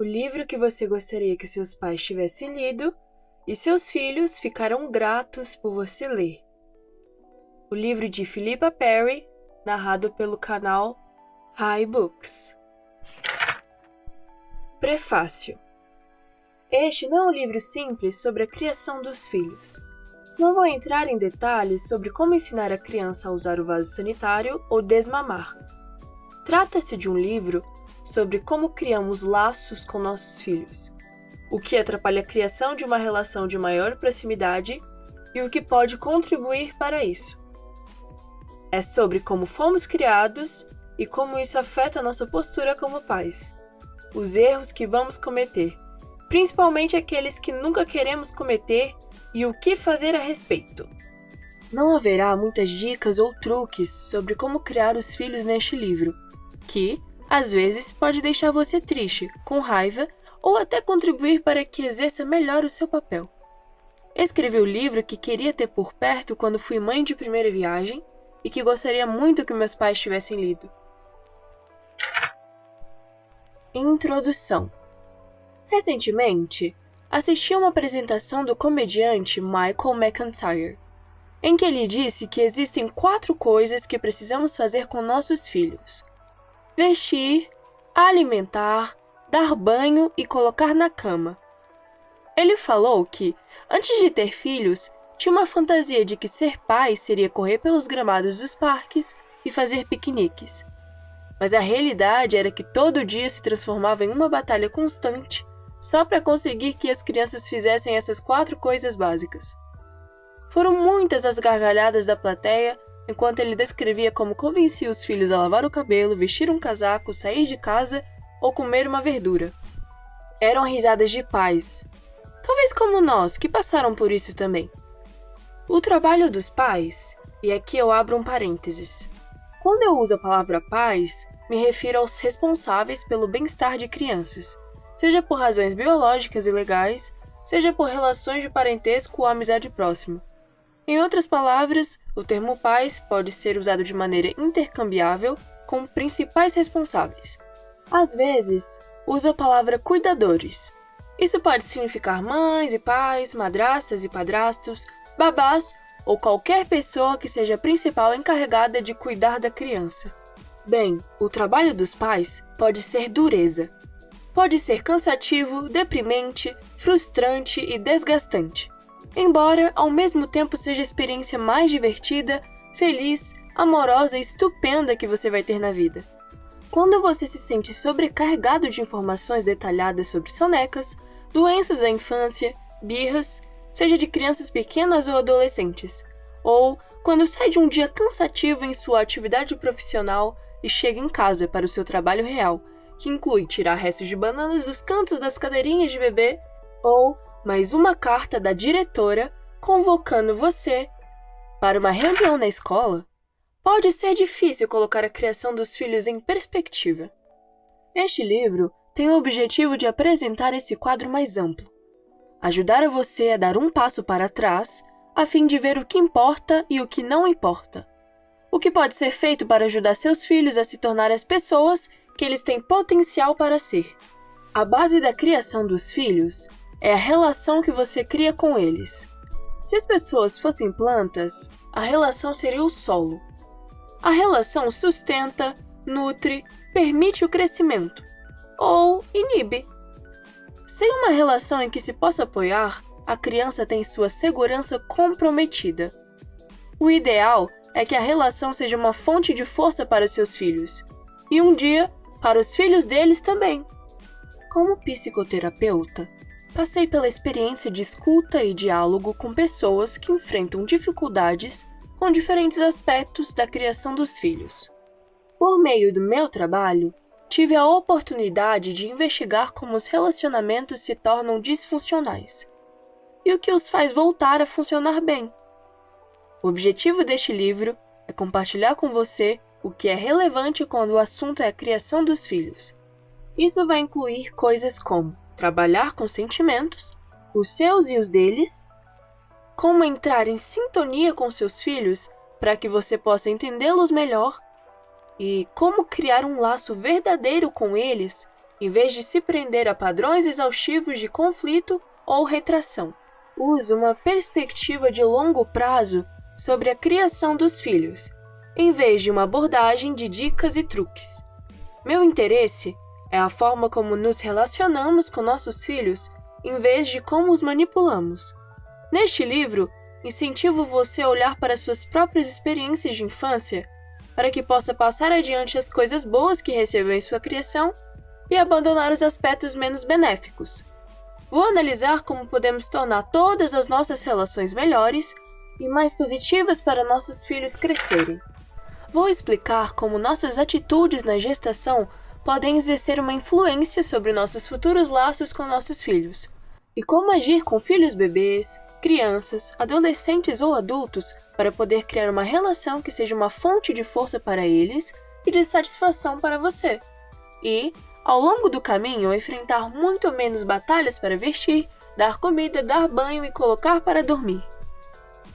O livro que você gostaria que seus pais tivessem lido e seus filhos ficarão gratos por você ler. O livro de Philippa Perry, narrado pelo canal Hi Books. Prefácio. Este não é um livro simples sobre a criação dos filhos. Não vou entrar em detalhes sobre como ensinar a criança a usar o vaso sanitário ou desmamar. Trata-se de um livro sobre como criamos laços com nossos filhos, o que atrapalha a criação de uma relação de maior proximidade e o que pode contribuir para isso. É sobre como fomos criados e como isso afeta nossa postura como pais, os erros que vamos cometer, principalmente aqueles que nunca queremos cometer e o que fazer a respeito. Não haverá muitas dicas ou truques sobre como criar os filhos neste livro, que, às vezes, pode deixar você triste, com raiva ou até contribuir para que exerça melhor o seu papel. Escrevi o livro que queria ter por perto quando fui mãe de primeira viagem e que gostaria muito que meus pais tivessem lido. Introdução. Recentemente, assisti a uma apresentação do comediante Michael McIntyre, em que ele disse que existem 4 coisas que precisamos fazer com nossos filhos: vestir, alimentar, dar banho e colocar na cama. Ele falou que, antes de ter filhos, tinha uma fantasia de que ser pai seria correr pelos gramados dos parques e fazer piqueniques. Mas a realidade era que todo dia se transformava em uma batalha constante só para conseguir que as crianças fizessem essas 4 coisas básicas. Foram muitas as gargalhadas da plateia enquanto ele descrevia como convencia os filhos a lavar o cabelo, vestir um casaco, sair de casa ou comer uma verdura. Eram risadas de pais, talvez como nós, que passaram por isso também. O trabalho dos pais, e aqui eu abro um parênteses. Quando eu uso a palavra pais, me refiro aos responsáveis pelo bem-estar de crianças, seja por razões biológicas e legais, seja por relações de parentesco ou amizade próxima. Em outras palavras, o termo pais pode ser usado de maneira intercambiável com principais responsáveis. Às vezes, uso a palavra cuidadores. Isso pode significar mães e pais, madrastas e padrastos, babás ou qualquer pessoa que seja a principal encarregada de cuidar da criança. Bem, o trabalho dos pais pode ser dureza. Pode ser cansativo, deprimente, frustrante e desgastante. Embora, ao mesmo tempo, seja a experiência mais divertida, feliz, amorosa e estupenda que você vai ter na vida. Quando você se sente sobrecarregado de informações detalhadas sobre sonecas, doenças da infância, birras, seja de crianças pequenas ou adolescentes, ou quando sai de um dia cansativo em sua atividade profissional e chega em casa para o seu trabalho real, que inclui tirar restos de bananas dos cantos das cadeirinhas de bebê, ou mais uma carta da diretora convocando você para uma reunião na escola, pode ser difícil colocar a criação dos filhos em perspectiva. Este livro tem o objetivo de apresentar esse quadro mais amplo, ajudar a você a dar um passo para trás, a fim de ver o que importa e o que não importa. O que pode ser feito para ajudar seus filhos a se tornar as pessoas que eles têm potencial para ser. A base da criação dos filhos é a relação que você cria com eles. Se as pessoas fossem plantas, a relação seria o solo. A relação sustenta, nutre, permite o crescimento, ou inibe. Sem uma relação em que se possa apoiar, a criança tem sua segurança comprometida. O ideal é que a relação seja uma fonte de força para os seus filhos, e um dia, para os filhos deles também. Como psicoterapeuta, passei pela experiência de escuta e diálogo com pessoas que enfrentam dificuldades com diferentes aspectos da criação dos filhos. Por meio do meu trabalho, tive a oportunidade de investigar como os relacionamentos se tornam disfuncionais e o que os faz voltar a funcionar bem. O objetivo deste livro é compartilhar com você o que é relevante quando o assunto é a criação dos filhos. Isso vai incluir coisas como trabalhar com sentimentos, os seus e os deles, como entrar em sintonia com seus filhos para que você possa entendê-los melhor e como criar um laço verdadeiro com eles em vez de se prender a padrões exaustivos de conflito ou retração. Use uma perspectiva de longo prazo sobre a criação dos filhos, em vez de uma abordagem de dicas e truques. Meu interesse é a forma como nos relacionamos com nossos filhos, em vez de como os manipulamos. Neste livro, incentivo você a olhar para suas próprias experiências de infância, para que possa passar adiante as coisas boas que recebeu em sua criação e abandonar os aspectos menos benéficos. Vou analisar como podemos tornar todas as nossas relações melhores e mais positivas para nossos filhos crescerem. Vou explicar como nossas atitudes na gestação podem exercer uma influência sobre nossos futuros laços com nossos filhos, e como agir com filhos bebês, crianças, adolescentes ou adultos para poder criar uma relação que seja uma fonte de força para eles e de satisfação para você. E, ao longo do caminho, enfrentar muito menos batalhas para vestir, dar comida, dar banho e colocar para dormir.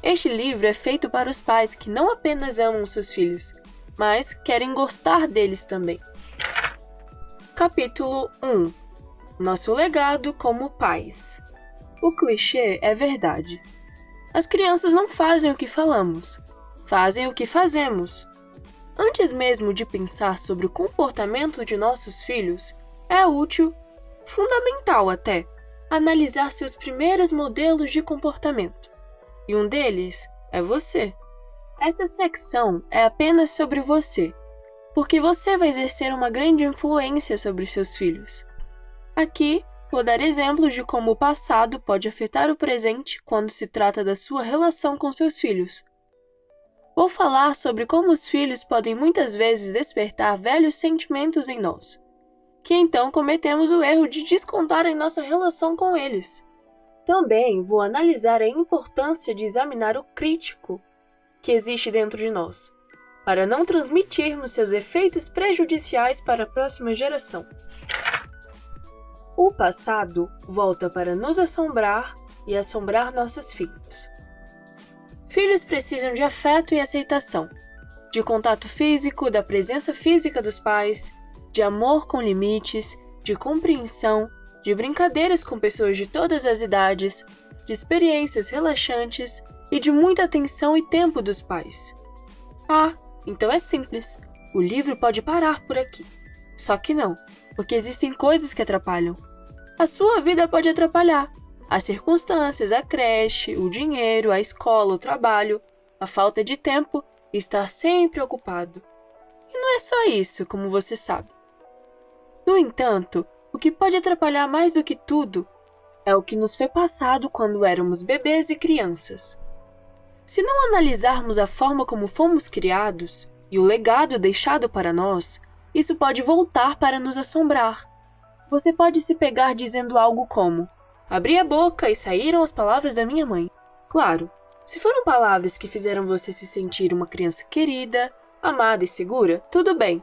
Este livro é feito para os pais que não apenas amam seus filhos, mas querem gostar deles também. Capítulo 1. Nosso legado como pais. O clichê é verdade. As crianças não fazem o que falamos, fazem o que fazemos. Antes mesmo de pensar sobre o comportamento de nossos filhos, é útil, fundamental até, analisar seus primeiros modelos de comportamento. E um deles é você. Essa secção é apenas sobre você, porque você vai exercer uma grande influência sobre seus filhos. Aqui, vou dar exemplos de como o passado pode afetar o presente quando se trata da sua relação com seus filhos. Vou falar sobre como os filhos podem muitas vezes despertar velhos sentimentos em nós, que então cometemos o erro de descontar em nossa relação com eles. Também vou analisar a importância de examinar o crítico que existe dentro de nós, para não transmitirmos seus efeitos prejudiciais para a próxima geração. O passado volta para nos assombrar e assombrar nossos filhos. Filhos precisam de afeto e aceitação, de contato físico, da presença física dos pais, de amor com limites, de compreensão, de brincadeiras com pessoas de todas as idades, de experiências relaxantes e de muita atenção e tempo dos pais. Ah, então é simples. O livro pode parar por aqui. Só que não, porque existem coisas que atrapalham. A sua vida pode atrapalhar. As circunstâncias, a creche, o dinheiro, a escola, o trabalho, a falta de tempo e estar sempre ocupado. E não é só isso, como você sabe. No entanto, o que pode atrapalhar mais do que tudo é o que nos foi passado quando éramos bebês e crianças. Se não analisarmos a forma como fomos criados e o legado deixado para nós, isso pode voltar para nos assombrar. Você pode se pegar dizendo algo como: abri a boca e saíram as palavras da minha mãe. Claro, se foram palavras que fizeram você se sentir uma criança querida, amada e segura, tudo bem.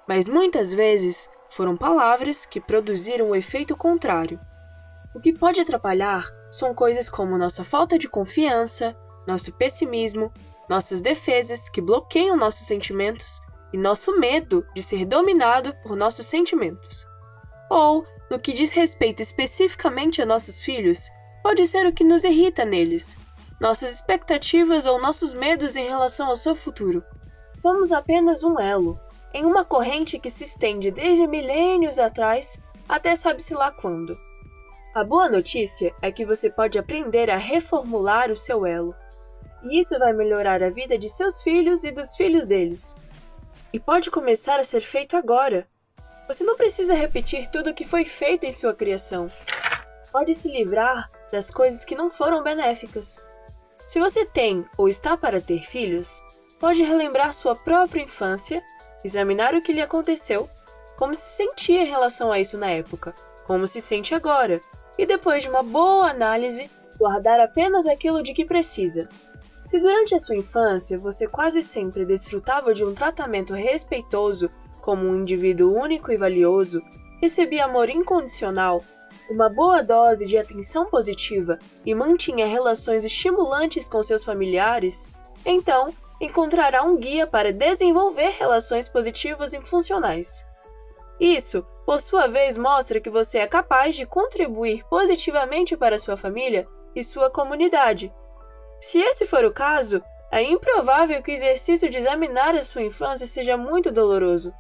Mas muitas vezes foram palavras que produziram o efeito contrário. O que pode atrapalhar são coisas como nossa falta de confiança, nosso pessimismo, nossas defesas que bloqueiam nossos sentimentos e nosso medo de ser dominado por nossos sentimentos. Ou, no que diz respeito especificamente a nossos filhos, pode ser o que nos irrita neles, nossas expectativas ou nossos medos em relação ao seu futuro. Somos apenas um elo, em uma corrente que se estende desde milênios atrás até sabe-se lá quando. A boa notícia é que você pode aprender a reformular o seu elo, e isso vai melhorar a vida de seus filhos e dos filhos deles. E pode começar a ser feito agora. Você não precisa repetir tudo o que foi feito em sua criação. Pode se livrar das coisas que não foram benéficas. Se você tem ou está para ter filhos, pode relembrar sua própria infância, examinar o que lhe aconteceu, como se sentia em relação a isso na época, como se sente agora, e depois de uma boa análise, guardar apenas aquilo de que precisa. Se durante a sua infância você quase sempre desfrutava de um tratamento respeitoso como um indivíduo único e valioso, recebia amor incondicional, uma boa dose de atenção positiva e mantinha relações estimulantes com seus familiares, então encontrará um guia para desenvolver relações positivas e funcionais. Isso por sua vez, mostra que você é capaz de contribuir positivamente para sua família e sua comunidade. Se esse for o caso, é improvável que o exercício de examinar a sua infância seja muito doloroso.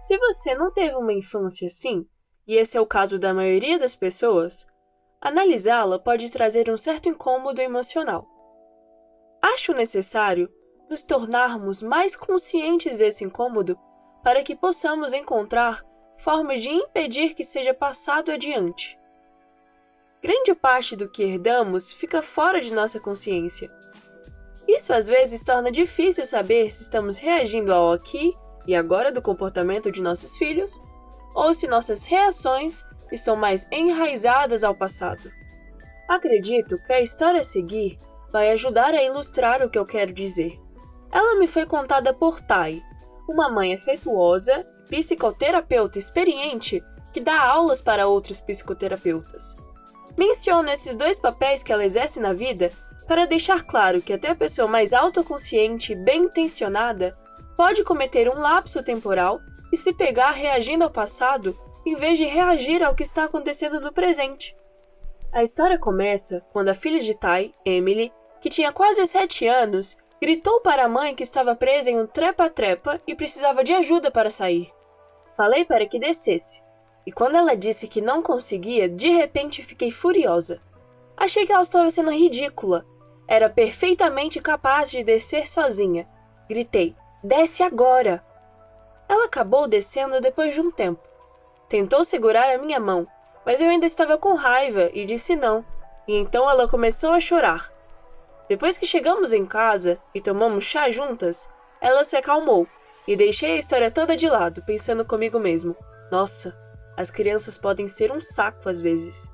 Se você não teve uma infância assim, e esse é o caso da maioria das pessoas, analisá-la pode trazer um certo incômodo emocional. Acho necessário nos tornarmos mais conscientes desse incômodo para que possamos encontrar formas de impedir que seja passado adiante. Grande parte do que herdamos fica fora de nossa consciência. Isso às vezes torna difícil saber se estamos reagindo ao aqui e agora do comportamento de nossos filhos, ou se nossas reações estão mais enraizadas ao passado. Acredito que a história a seguir vai ajudar a ilustrar o que eu quero dizer. Ela me foi contada por Tai, uma mãe afetuosa, psicoterapeuta experiente que dá aulas para outros psicoterapeutas. Menciono esses dois papéis que ela exerce na vida para deixar claro que até a pessoa mais autoconsciente e bem-intencionada pode cometer um lapso temporal e se pegar reagindo ao passado em vez de reagir ao que está acontecendo no presente. A história começa quando a filha de Tai, Emily, que tinha quase 7 anos, gritou para a mãe que estava presa em um trepa-trepa e precisava de ajuda para sair. Falei para que descesse, e quando ela disse que não conseguia, de repente fiquei furiosa. Achei que ela estava sendo ridícula. Era perfeitamente capaz de descer sozinha. Gritei, desce agora! Ela acabou descendo depois de um tempo. Tentou segurar a minha mão, mas eu ainda estava com raiva e disse não, e então ela começou a chorar. Depois que chegamos em casa e tomamos chá juntas, ela se acalmou e deixei a história toda de lado, pensando comigo mesmo. Nossa, as crianças podem ser um saco às vezes.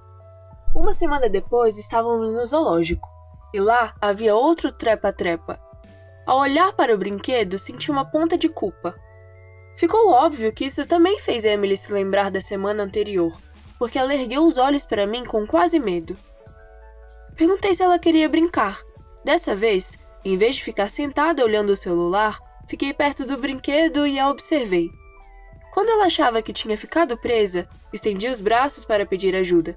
Uma semana depois estávamos no zoológico e lá havia outro trepa-trepa. Ao olhar para o brinquedo, senti uma ponta de culpa. Ficou óbvio que isso também fez Emily se lembrar da semana anterior, porque ela ergueu os olhos para mim com quase medo. Perguntei se ela queria brincar. Dessa vez, em vez de ficar sentada olhando o celular, fiquei perto do brinquedo e a observei. Quando ela achava que tinha ficado presa, estendi os braços para pedir ajuda.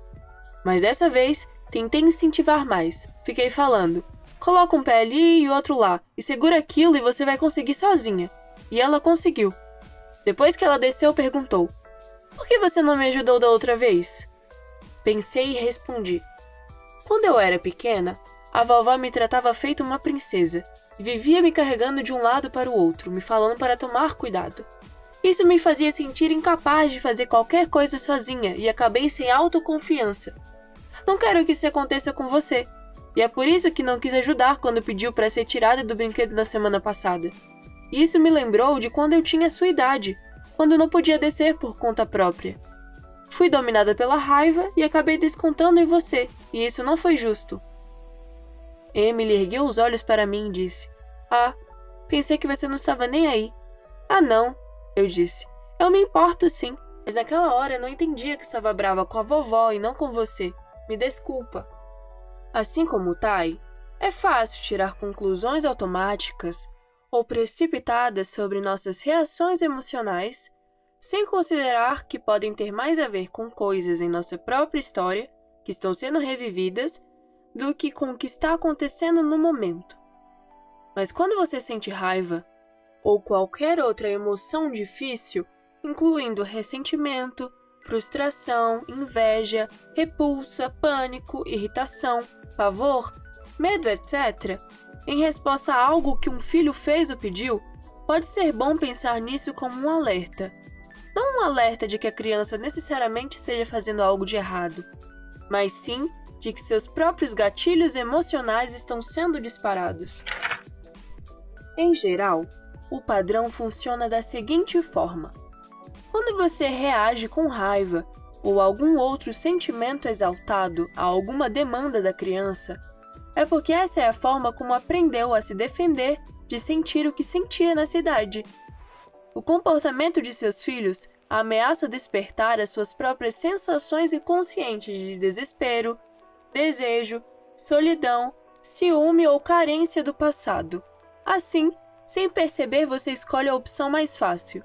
Mas dessa vez, tentei incentivar mais. Fiquei falando, coloca um pé ali e outro lá, e segura aquilo e você vai conseguir sozinha. E ela conseguiu. Depois que ela desceu, perguntou, por que você não me ajudou da outra vez? Pensei e respondi. Quando eu era pequena, a vovó me tratava feito uma princesa e vivia me carregando de um lado para o outro, me falando para tomar cuidado. Isso me fazia sentir incapaz de fazer qualquer coisa sozinha e acabei sem autoconfiança. Não quero que isso aconteça com você, e é por isso que não quis ajudar quando pediu para ser tirada do brinquedo na semana passada. Isso me lembrou de quando eu tinha sua idade, quando não podia descer por conta própria. Fui dominada pela raiva e acabei descontando em você, e isso não foi justo. Emily ergueu os olhos para mim e disse, pensei que você não estava nem aí. Não, eu disse, eu me importo sim, mas naquela hora eu não entendia que estava brava com a vovó e não com você. Me desculpa. Assim como o Tai, é fácil tirar conclusões automáticas ou precipitadas sobre nossas reações emocionais, sem considerar que podem ter mais a ver com coisas em nossa própria história, que estão sendo revividas, do que com o que está acontecendo no momento. Mas quando você sente raiva, ou qualquer outra emoção difícil, incluindo ressentimento, frustração, inveja, repulsa, pânico, irritação, pavor, medo, etc., em resposta a algo que um filho fez ou pediu, pode ser bom pensar nisso como um alerta. Não um alerta de que a criança necessariamente esteja fazendo algo de errado, mas sim de que seus próprios gatilhos emocionais estão sendo disparados. Em geral, o padrão funciona da seguinte forma. Quando você reage com raiva ou algum outro sentimento exaltado a alguma demanda da criança, é porque essa é a forma como aprendeu a se defender de sentir o que sentia nessa idade. O comportamento de seus filhos ameaça despertar as suas próprias sensações inconscientes de desespero, desejo, solidão, ciúme ou carência do passado. Assim, sem perceber, você escolhe a opção mais fácil.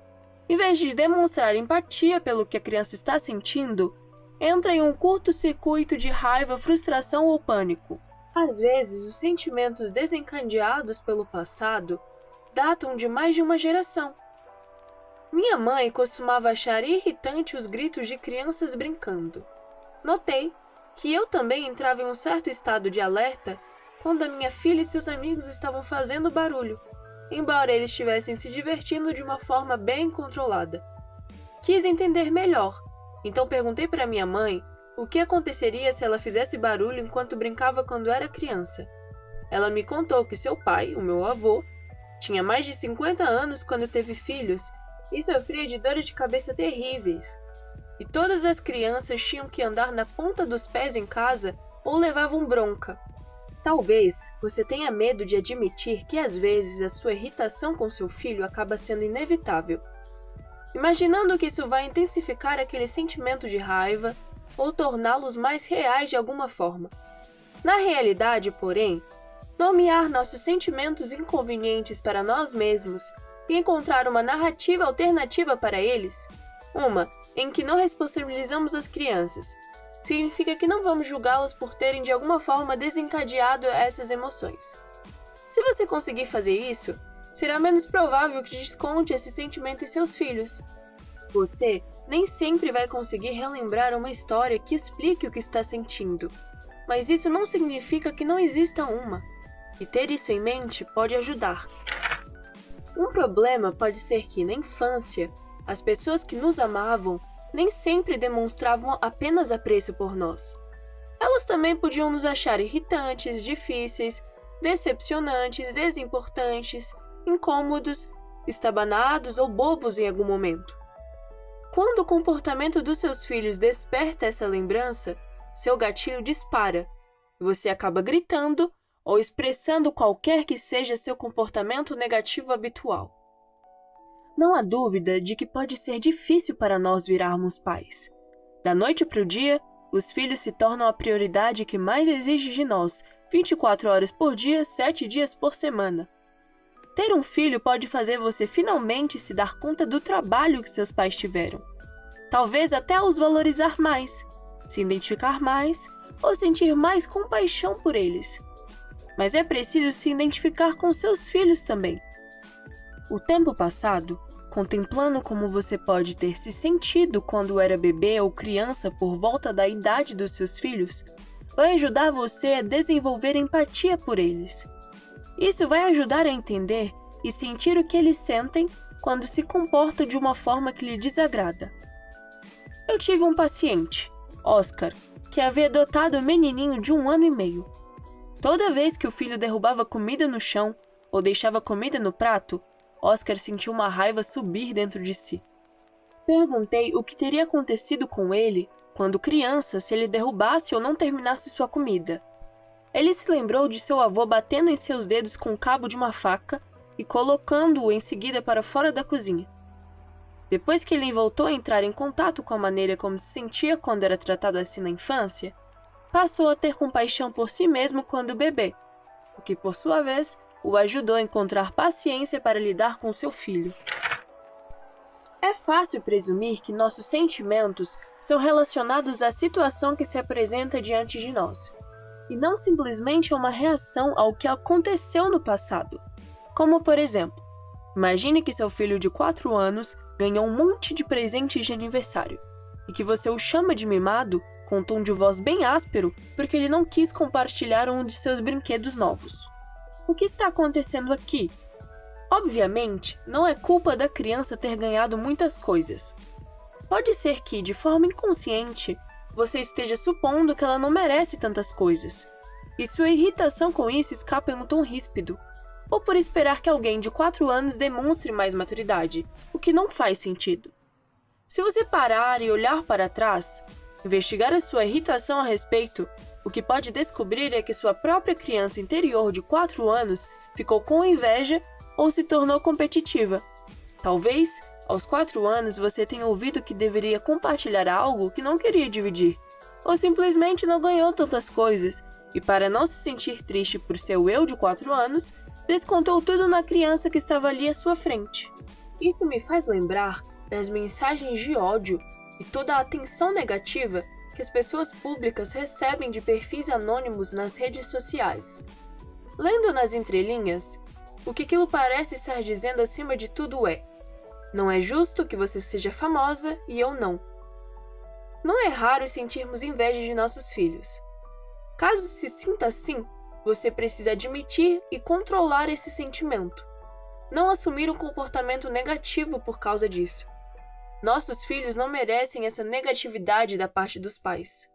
em vez de demonstrar empatia pelo que a criança está sentindo, entra em um curto-circuito de raiva, frustração ou pânico. Às vezes, os sentimentos desencadeados pelo passado datam de mais de uma geração. Minha mãe costumava achar irritante os gritos de crianças brincando. Notei que eu também entrava em um certo estado de alerta quando a minha filha e seus amigos estavam fazendo barulho, embora eles estivessem se divertindo de uma forma bem controlada. Quis entender melhor, então perguntei para minha mãe o que aconteceria se ela fizesse barulho enquanto brincava quando era criança. Ela me contou que seu pai, o meu avô, tinha mais de 50 anos quando teve filhos e sofria de dores de cabeça terríveis. E todas as crianças tinham que andar na ponta dos pés em casa ou levavam bronca. Talvez você tenha medo de admitir que às vezes a sua irritação com seu filho acaba sendo inevitável, imaginando que isso vai intensificar aquele sentimento de raiva ou torná-los mais reais de alguma forma. Na realidade, porém, nomear nossos sentimentos inconvenientes para nós mesmos e encontrar uma narrativa alternativa para eles, uma em que não responsabilizamos as crianças, significa que não vamos julgá-las por terem de alguma forma desencadeado essas emoções. Se você conseguir fazer isso, será menos provável que desconte esse sentimento em seus filhos. Você nem sempre vai conseguir relembrar uma história que explique o que está sentindo, mas isso não significa que não exista uma, e ter isso em mente pode ajudar. Um problema pode ser que, na infância, as pessoas que nos amavam nem sempre demonstravam apenas apreço por nós. Elas também podiam nos achar irritantes, difíceis, decepcionantes, desimportantes, incômodos, estabanados ou bobos em algum momento. Quando o comportamento dos seus filhos desperta essa lembrança, seu gatilho dispara e você acaba gritando ou expressando qualquer que seja seu comportamento negativo habitual. Não há dúvida de que pode ser difícil para nós virarmos pais. Da noite para o dia, os filhos se tornam a prioridade que mais exige de nós, 24 horas por dia, 7 dias por semana. Ter um filho pode fazer você finalmente se dar conta do trabalho que seus pais tiveram. Talvez até os valorizar mais, se identificar mais ou sentir mais compaixão por eles. Mas é preciso se identificar com seus filhos também. O tempo passado, contemplando como você pode ter se sentido quando era bebê ou criança por volta da idade dos seus filhos, vai ajudar você a desenvolver empatia por eles. Isso vai ajudar a entender e sentir o que eles sentem quando se comportam de uma forma que lhe desagrada. Eu tive um paciente, Oscar, que havia adotado um menininho de 1 ano e meio. Toda vez que o filho derrubava comida no chão ou deixava comida no prato, Oscar sentiu uma raiva subir dentro de si. Perguntei o que teria acontecido com ele quando criança se ele derrubasse ou não terminasse sua comida. Ele se lembrou de seu avô batendo em seus dedos com o cabo de uma faca e colocando-o em seguida para fora da cozinha. Depois que ele voltou a entrar em contato com a maneira como se sentia quando era tratado assim na infância, passou a ter compaixão por si mesmo quando bebê, o que por sua vez o ajudou a encontrar paciência para lidar com seu filho. É fácil presumir que nossos sentimentos são relacionados à situação que se apresenta diante de nós, e não simplesmente a uma reação ao que aconteceu no passado. Como, por exemplo, imagine que seu filho de 4 anos ganhou um monte de presentes de aniversário, e que você o chama de mimado com um tom de voz bem áspero porque ele não quis compartilhar um de seus brinquedos novos. O que está acontecendo aqui? Obviamente, não é culpa da criança ter ganhado muitas coisas. Pode ser que, de forma inconsciente, você esteja supondo que ela não merece tantas coisas, e sua irritação com isso escapa em um tom ríspido, ou por esperar que alguém de 4 anos demonstre mais maturidade, o que não faz sentido. Se você parar e olhar para trás, investigar a sua irritação a respeito, o que pode descobrir é que sua própria criança interior de 4 anos ficou com inveja ou se tornou competitiva. Talvez, aos 4 anos, você tenha ouvido que deveria compartilhar algo que não queria dividir, ou simplesmente não ganhou tantas coisas, e para não se sentir triste por seu eu de 4 anos, descontou tudo na criança que estava ali à sua frente. Isso me faz lembrar das mensagens de ódio e toda a atenção negativa que as pessoas públicas recebem de perfis anônimos nas redes sociais. Lendo nas entrelinhas, o que aquilo parece estar dizendo acima de tudo é: não é justo que você seja famosa e eu não. Não é raro sentirmos inveja de nossos filhos. Caso se sinta assim, você precisa admitir e controlar esse sentimento. Não assumir um comportamento negativo por causa disso. Nossos filhos não merecem essa negatividade da parte dos pais.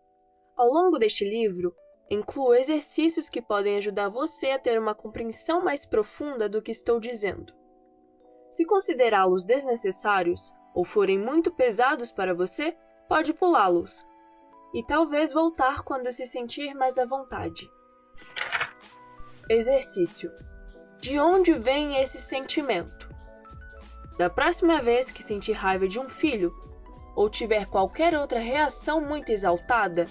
Ao longo deste livro, incluo exercícios que podem ajudar você a ter uma compreensão mais profunda do que estou dizendo. Se considerá-los desnecessários ou forem muito pesados para você, pode pulá-los e talvez voltar quando se sentir mais à vontade. Exercício: de onde vem esse sentimento? Da próxima vez que sentir raiva de um filho ou tiver qualquer outra reação muito exaltada,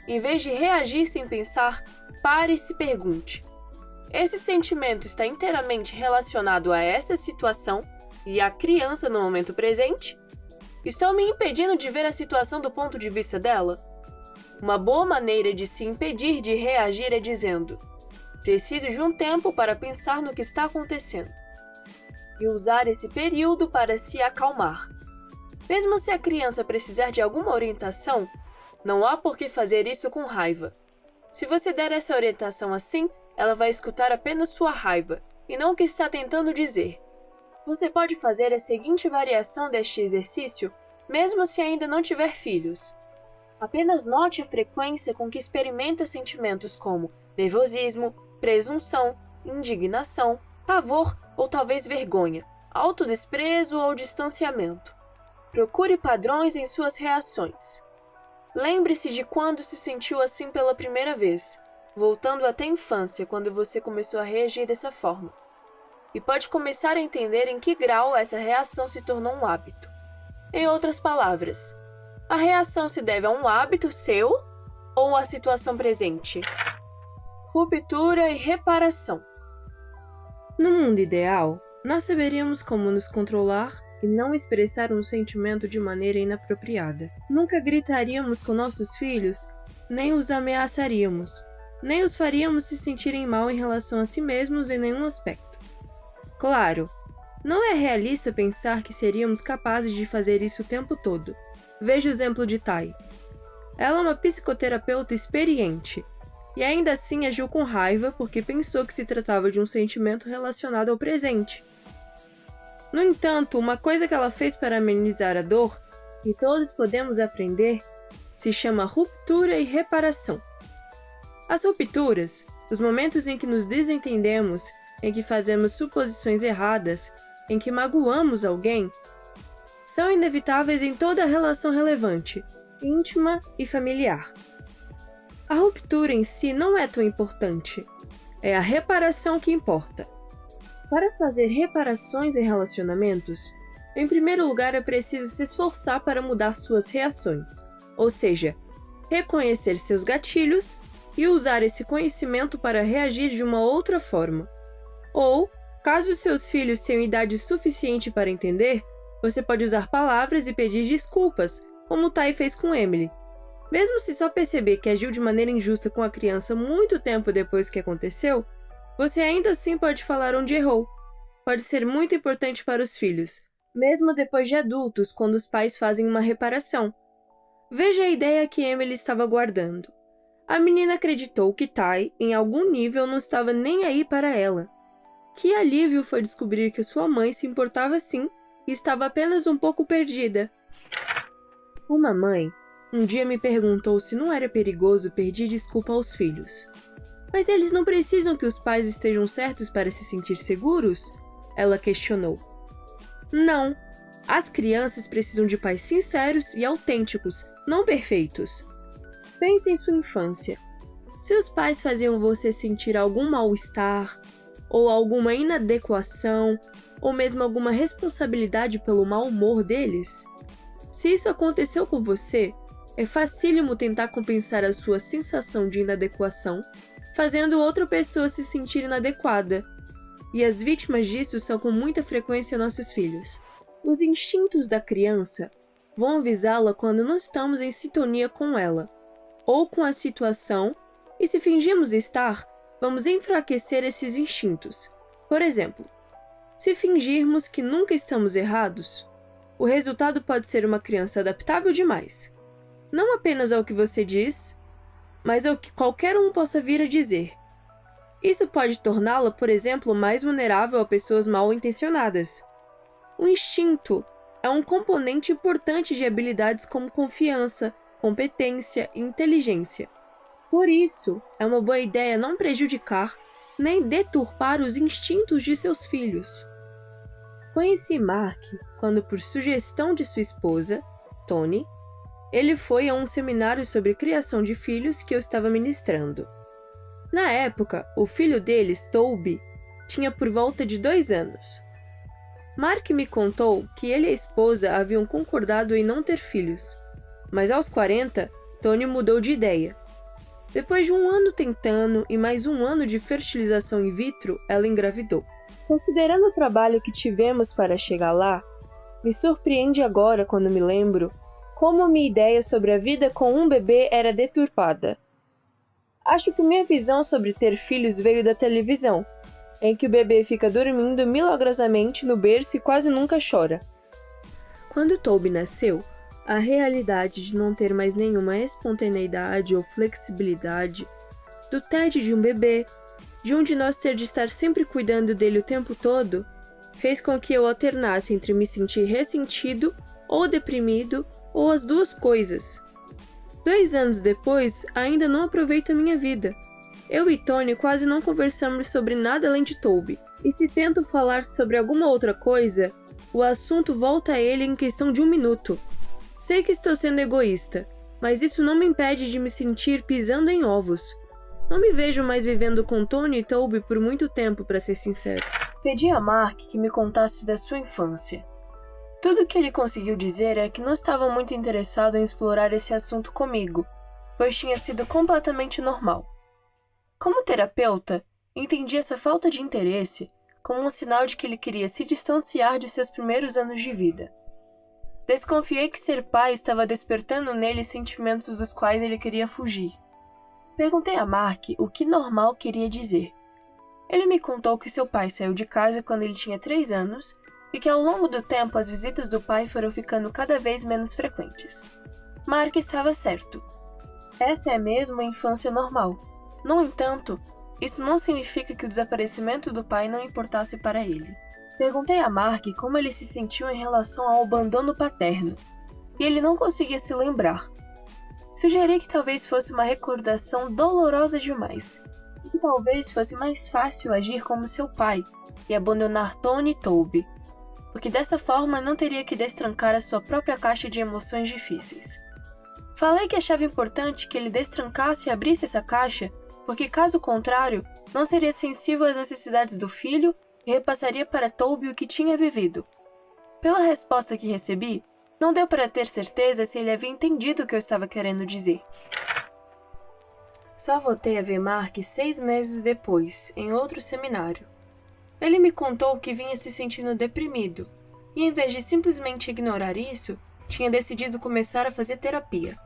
em vez de reagir sem pensar, pare e se pergunte: esse sentimento está inteiramente relacionado a essa situação e à criança no momento presente? Estão me impedindo de ver a situação do ponto de vista dela? Uma boa maneira de se impedir de reagir é dizendo: preciso de um tempo para pensar no que está acontecendo. E usar esse período para se acalmar. Mesmo se a criança precisar de alguma orientação, não há por que fazer isso com raiva. Se você der essa orientação assim, ela vai escutar apenas sua raiva, e não o que está tentando dizer. Você pode fazer a seguinte variação deste exercício, mesmo se ainda não tiver filhos. Apenas note a frequência com que experimenta sentimentos como nervosismo, presunção, indignação, pavor ou talvez vergonha, autodesprezo ou distanciamento. Procure padrões em suas reações. Lembre-se de quando se sentiu assim pela primeira vez, voltando até a infância, quando você começou a reagir dessa forma. E pode começar a entender em que grau essa reação se tornou um hábito. Em outras palavras, a reação se deve a um hábito seu ou à situação presente? Ruptura e reparação. No mundo ideal, nós saberíamos como nos controlar e não expressar um sentimento de maneira inapropriada. Nunca gritaríamos com nossos filhos, nem os ameaçaríamos, nem os faríamos se sentirem mal em relação a si mesmos em nenhum aspecto. Claro, não é realista pensar que seríamos capazes de fazer isso o tempo todo. Veja o exemplo de Tai. Ela é uma psicoterapeuta experiente, e ainda assim agiu com raiva porque pensou que se tratava de um sentimento relacionado ao presente. No entanto, uma coisa que ela fez para amenizar a dor, e todos podemos aprender, se chama ruptura e reparação. As rupturas, os momentos em que nos desentendemos, em que fazemos suposições erradas, em que magoamos alguém, são inevitáveis em toda relação relevante, íntima e familiar. A ruptura em si não é tão importante, é a reparação que importa. Para fazer reparações em relacionamentos, em primeiro lugar é preciso se esforçar para mudar suas reações, ou seja, reconhecer seus gatilhos e usar esse conhecimento para reagir de uma outra forma. Ou, caso seus filhos tenham idade suficiente para entender, você pode usar palavras e pedir desculpas, como Tai fez com Emily. Mesmo se só perceber que agiu de maneira injusta com a criança muito tempo depois que aconteceu, você ainda assim pode falar onde errou. Pode ser muito importante para os filhos, mesmo depois de adultos, quando os pais fazem uma reparação. Veja a ideia que Emily estava guardando. A menina acreditou que Tai, em algum nível, não estava nem aí para ela. Que alívio foi descobrir que sua mãe se importava sim e estava apenas um pouco perdida. Uma mãe um dia me perguntou se não era perigoso pedir desculpa aos filhos. Mas eles não precisam que os pais estejam certos para se sentir seguros? Ela questionou. Não. As crianças precisam de pais sinceros e autênticos, não perfeitos. Pense em sua infância. Se os pais faziam você sentir algum mal-estar, ou alguma inadequação, ou mesmo alguma responsabilidade pelo mau humor deles? Se isso aconteceu com você, é facílimo tentar compensar a sua sensação de inadequação, fazendo outra pessoa se sentir inadequada. E as vítimas disso são com muita frequência nossos filhos. Os instintos da criança vão avisá-la quando não estamos em sintonia com ela, ou com a situação, e se fingirmos estar, vamos enfraquecer esses instintos. Por exemplo, se fingirmos que nunca estamos errados, o resultado pode ser uma criança adaptável demais, não apenas ao que você diz, mas ao que qualquer um possa vir a dizer. Isso pode torná-la, por exemplo, mais vulnerável a pessoas mal intencionadas. O instinto é um componente importante de habilidades como confiança, competência e inteligência. Por isso, é uma boa ideia não prejudicar nem deturpar os instintos de seus filhos. Conheci Mark quando, por sugestão de sua esposa, Toni, ele foi a um seminário sobre criação de filhos que eu estava ministrando. Na época, o filho deles, Toby, tinha por volta de 2 anos. Mark me contou que ele e a esposa haviam concordado em não ter filhos, mas aos 40, Toni mudou de ideia. Depois de 1 ano tentando e mais 1 ano de fertilização in vitro, ela engravidou. Considerando o trabalho que tivemos para chegar lá, me surpreende agora quando me lembro como minha ideia sobre a vida com um bebê era deturpada. Acho que minha visão sobre ter filhos veio da televisão, em que o bebê fica dormindo milagrosamente no berço e quase nunca chora. Quando Toby nasceu, a realidade de não ter mais nenhuma espontaneidade ou flexibilidade, do TED de um bebê, de um de nós ter de estar sempre cuidando dele o tempo todo, fez com que eu alternasse entre me sentir ressentido ou deprimido ou as duas coisas. 2 anos depois, ainda não aproveito a minha vida. Eu e Toni quase não conversamos sobre nada além de Toby, e se tento falar sobre alguma outra coisa, o assunto volta a ele em questão de 1 minuto. Sei que estou sendo egoísta, mas isso não me impede de me sentir pisando em ovos. Não me vejo mais vivendo com Toni e Toby por muito tempo, para ser sincero. Pedi a Mark que me contasse da sua infância. Tudo que ele conseguiu dizer é que não estava muito interessado em explorar esse assunto comigo, pois tinha sido completamente normal. Como terapeuta, entendi essa falta de interesse como um sinal de que ele queria se distanciar de seus primeiros anos de vida. Desconfiei que ser pai estava despertando nele sentimentos dos quais ele queria fugir. Perguntei a Mark o que normal queria dizer. Ele me contou que seu pai saiu de casa quando ele tinha 3 anos e que ao longo do tempo as visitas do pai foram ficando cada vez menos frequentes. Mark estava certo. Essa é mesmo a infância normal. No entanto, isso não significa que o desaparecimento do pai não importasse para ele. Perguntei a Mark como ele se sentiu em relação ao abandono paterno, e ele não conseguia se lembrar. Sugeri que talvez fosse uma recordação dolorosa demais, e que talvez fosse mais fácil agir como seu pai e abandonar Toni e Toby, porque dessa forma não teria que destrancar a sua própria caixa de emoções difíceis. Falei que achava importante que ele destrancasse e abrisse essa caixa, porque caso contrário, não seria sensível às necessidades do filho e repassaria para Toby o que tinha vivido. Pela resposta que recebi, não deu para ter certeza se ele havia entendido o que eu estava querendo dizer. Só voltei a ver Mark 6 meses depois, em outro seminário. Ele me contou que vinha se sentindo deprimido, e em vez de simplesmente ignorar isso, tinha decidido começar a fazer terapia.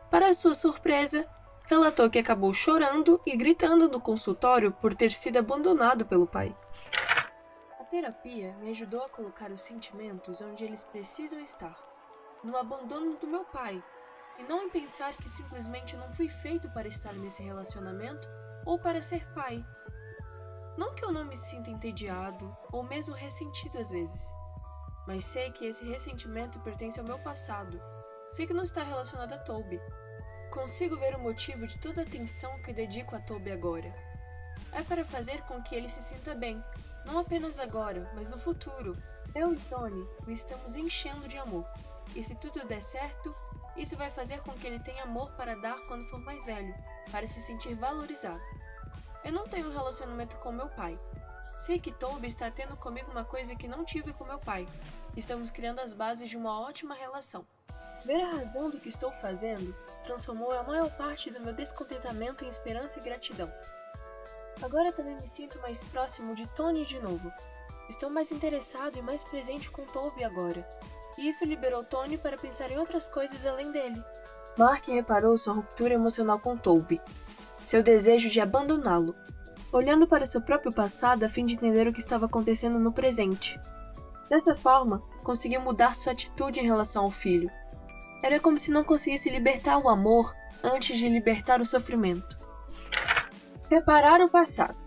Para sua surpresa, relatou que acabou chorando e gritando no consultório por ter sido abandonado pelo pai. A terapia me ajudou a colocar os sentimentos onde eles precisam estar, no abandono do meu pai, e não em pensar que simplesmente não fui feito para estar nesse relacionamento ou para ser pai. Não que eu não me sinta entediado ou mesmo ressentido às vezes, mas sei que esse ressentimento pertence ao meu passado. Sei que não está relacionado a Toby. Consigo ver o motivo de toda a atenção que dedico a Toby agora. É para fazer com que ele se sinta bem, não apenas agora, mas no futuro. Eu e Toni o estamos enchendo de amor, e se tudo der certo, isso vai fazer com que ele tenha amor para dar quando for mais velho, para se sentir valorizado. Eu não tenho um relacionamento com meu pai. Sei que Toby está tendo comigo uma coisa que não tive com meu pai. Estamos criando as bases de uma ótima relação. Ver a razão do que estou fazendo transformou a maior parte do meu descontentamento em esperança e gratidão. Agora também me sinto mais próximo de Toni de novo. Estou mais interessado e mais presente com Toby agora. E isso liberou Tony para pensar em outras coisas além dele. Mark reparou sua ruptura emocional com Toby, seu desejo de abandoná-lo, olhando para seu próprio passado a fim de entender o que estava acontecendo no presente. Dessa forma, conseguiu mudar sua atitude em relação ao filho. Era como se não conseguisse libertar o amor antes de libertar o sofrimento. Reparar o passado.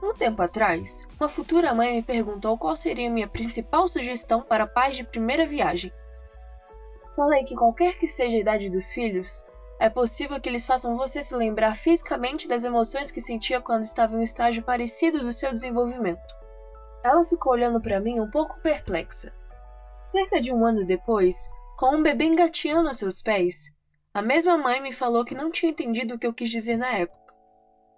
Um tempo atrás, uma futura mãe me perguntou qual seria minha principal sugestão para pais de primeira viagem. Falei que qualquer que seja a idade dos filhos, é possível que eles façam você se lembrar fisicamente das emoções que sentia quando estava em um estágio parecido do seu desenvolvimento. Ela ficou olhando para mim um pouco perplexa. Cerca de um ano depois, com um bebê engateando a seus pés, a mesma mãe me falou que não tinha entendido o que eu quis dizer na época,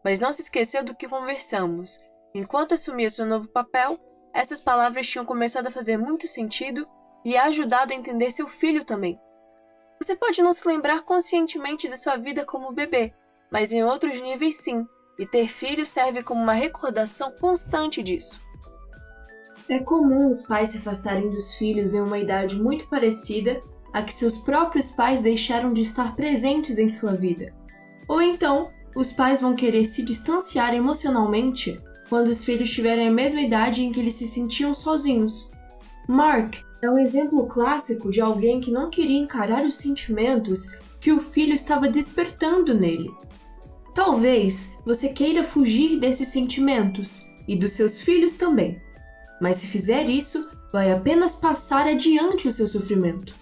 mas não se esqueceu do que conversamos. Enquanto assumia seu novo papel, essas palavras tinham começado a fazer muito sentido e a ajudado a entender seu filho também. Você pode não se lembrar conscientemente da sua vida como bebê, mas em outros níveis sim, e ter filho serve como uma recordação constante disso. É comum os pais se afastarem dos filhos em uma idade muito parecida a que seus próprios pais deixaram de estar presentes em sua vida. Ou então, os pais vão querer se distanciar emocionalmente quando os filhos tiverem a mesma idade em que eles se sentiam sozinhos. Mark é um exemplo clássico de alguém que não queria encarar os sentimentos que o filho estava despertando nele. Talvez você queira fugir desses sentimentos e dos seus filhos também, mas se fizer isso, vai apenas passar adiante o seu sofrimento.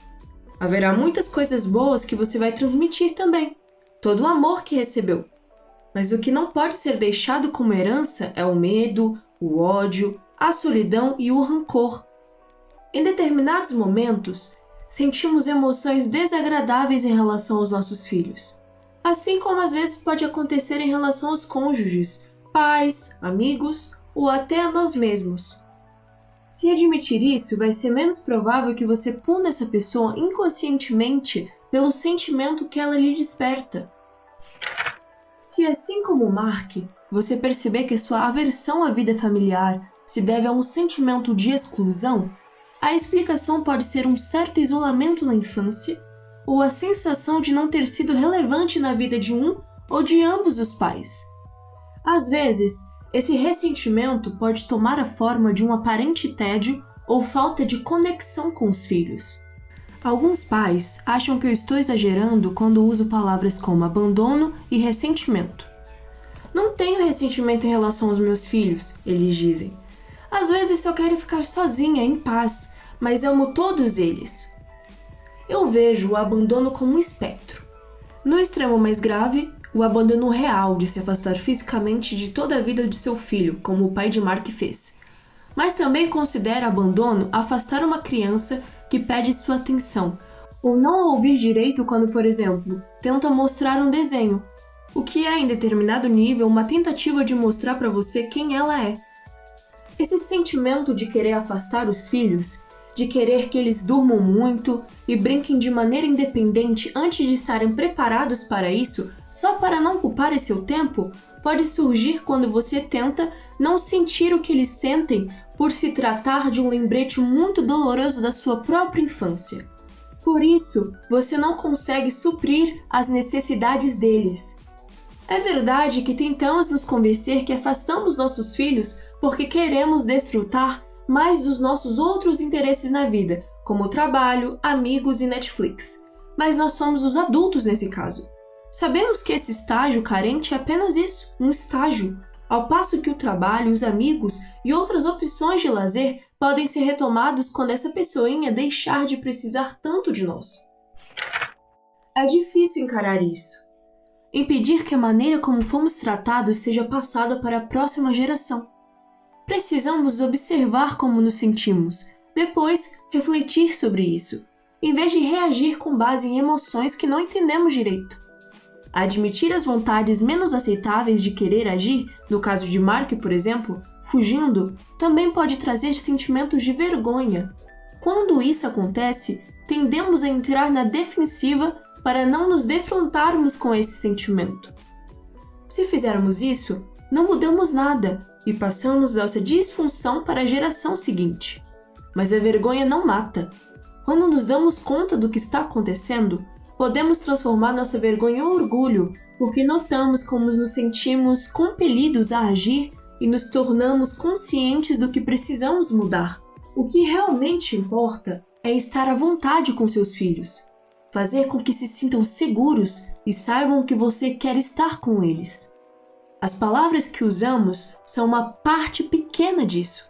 Haverá muitas coisas boas que você vai transmitir também, todo o amor que recebeu. Mas o que não pode ser deixado como herança é o medo, o ódio, a solidão e o rancor. Em determinados momentos, sentimos emoções desagradáveis em relação aos nossos filhos, assim como às vezes pode acontecer em relação aos cônjuges, pais, amigos ou até a nós mesmos. Se admitir isso, vai ser menos provável que você puna essa pessoa inconscientemente pelo sentimento que ela lhe desperta. Se, assim como Mark, você perceber que sua aversão à vida familiar se deve a um sentimento de exclusão, a explicação pode ser um certo isolamento na infância ou a sensação de não ter sido relevante na vida de um ou de ambos os pais. Às vezes, esse ressentimento pode tomar a forma de um aparente tédio ou falta de conexão com os filhos. Alguns pais acham que eu estou exagerando quando uso palavras como abandono e ressentimento. Não tenho ressentimento em relação aos meus filhos, eles dizem. Às vezes só quero ficar sozinha, em paz, mas amo todos eles. Eu vejo o abandono como um espectro. No extremo mais grave, o abandono real de se afastar fisicamente de toda a vida de seu filho, como o pai de Mark fez. Mas também considero abandono afastar uma criança que pede sua atenção, ou não ouvir direito quando, por exemplo, tenta mostrar um desenho, o que é, em determinado nível, uma tentativa de mostrar para você quem ela é. Esse sentimento de querer afastar os filhos, de querer que eles durmam muito e brinquem de maneira independente antes de estarem preparados para isso, só para não ocupar seu tempo, pode surgir quando você tenta não sentir o que eles sentem por se tratar de um lembrete muito doloroso da sua própria infância. Por isso, você não consegue suprir as necessidades deles. É verdade que tentamos nos convencer que afastamos nossos filhos porque queremos desfrutar mais dos nossos outros interesses na vida, como trabalho, amigos e Netflix. Mas nós somos os adultos nesse caso. Sabemos que esse estágio carente é apenas isso, um estágio, ao passo que o trabalho, os amigos e outras opções de lazer podem ser retomados quando essa pessoinha deixar de precisar tanto de nós. É difícil encarar isso. Impedir que a maneira como fomos tratados seja passada para a próxima geração. Precisamos observar como nos sentimos, depois refletir sobre isso, em vez de reagir com base em emoções que não entendemos direito. Admitir as vontades menos aceitáveis de querer agir, no caso de Mark, por exemplo, fugindo, também pode trazer sentimentos de vergonha. Quando isso acontece, tendemos a entrar na defensiva para não nos defrontarmos com esse sentimento. Se fizermos isso, não mudamos nada e passamos nossa disfunção para a geração seguinte. Mas a vergonha não mata. Quando nos damos conta do que está acontecendo, podemos transformar nossa vergonha em orgulho, porque notamos como nos sentimos compelidos a agir e nos tornamos conscientes do que precisamos mudar. O que realmente importa é estar à vontade com seus filhos, fazer com que se sintam seguros e saibam que você quer estar com eles. As palavras que usamos são uma parte pequena disso.